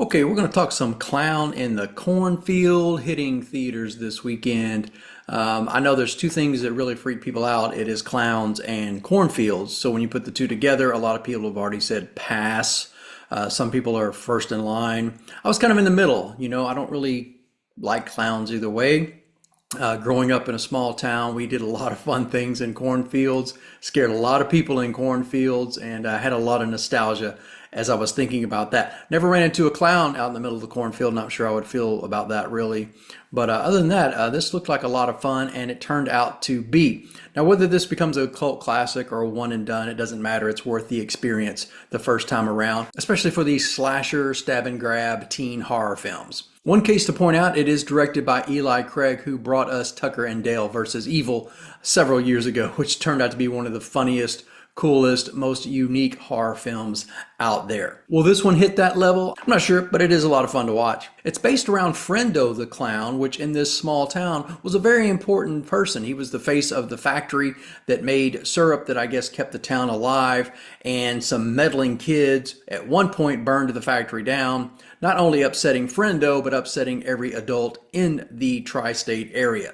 Okay, we're going to talk some Clown in the Cornfield hitting theaters this weekend. I know there's two things that really freak people out. It is clowns and cornfields. So when you put the two together, a lot of people have already said pass. Some people are first in line. I was kind of in the middle. I don't really like clowns either way. Growing up in a small town, we did a lot of fun things in cornfields, scared a lot of people in cornfields, and I had a lot of nostalgia as I was thinking about that. Never ran into a clown out in the middle of the cornfield. Not sure how I would feel about that really. But other than that, this looked like a lot of fun, and it turned out to be. Now, whether this becomes a cult classic or a one and done, it doesn't matter. It's worth the experience the first time around, especially for these slasher, stab and grab teen horror films. One case to point out, it is directed by Eli Craig, who brought us Tucker and Dale versus Evil several years ago, which turned out to be one of the funniest, coolest, most unique horror films out there. Will this one hit that level? I'm not sure, but it is a lot of fun to watch. It's based around Friendo the clown, which in this small town was a very important person. He was the face of the factory that made syrup that I guess kept the town alive, and some meddling kids at one point burned the factory down, not only upsetting Friendo, but upsetting every adult in the tri-state area.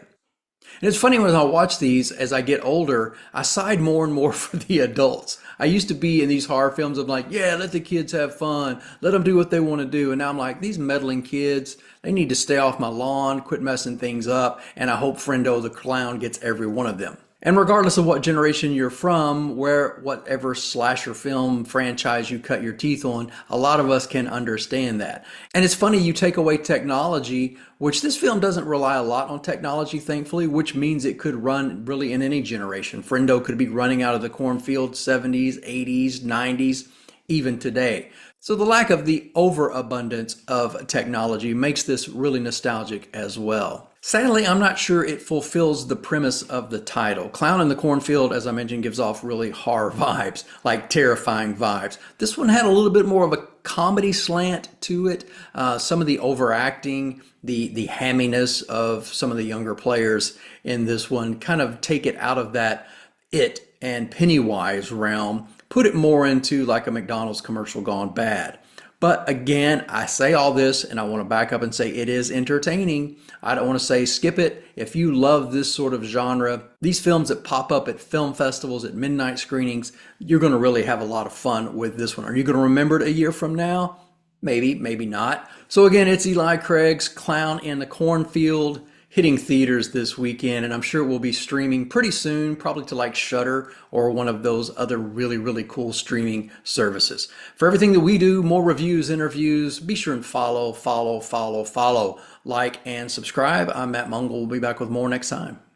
And it's funny when I watch these as I get older, I side more and more for the adults. I used to be in these horror films of like, yeah, let the kids have fun, let them do what they want to do. And now I'm like, these meddling kids, they need to stay off my lawn, quit messing things up. And I hope Friendo the clown gets every one of them. And regardless of what generation you're from, whatever slasher film franchise you cut your teeth on, a lot of us can understand that. And it's funny, you take away technology, which this film doesn't rely a lot on technology, thankfully, which means it could run really in any generation. Friendo could be running out of the cornfield 70s, 80s, 90s, even today. So the lack of the overabundance of technology makes this really nostalgic as well. Sadly, I'm not sure it fulfills the premise of the title. Clown in the Cornfield, as I mentioned, gives off really horror vibes, like terrifying vibes. This one had a little bit more of a comedy slant to it. Some of the overacting, the hamminess of some of the younger players in this one kind of take it out of that It and Pennywise realm, put it more into like a McDonald's commercial gone bad. But again, I say all this and I want to back up and say it is entertaining. I don't want to say skip it. If you love this sort of genre, these films that pop up at film festivals, at midnight screenings, you're going to really have a lot of fun with this one. Are you going to remember it a year from now? Maybe, maybe not. So again, it's Eli Craig's Clown in the Cornfield, hitting theaters this weekend, and I'm sure it will be streaming pretty soon, probably to like Shudder or one of those other really, really cool streaming services. For everything that we do, more reviews, interviews, be sure and follow, like, and subscribe. I'm Matt Mungle. We'll be back with more next time.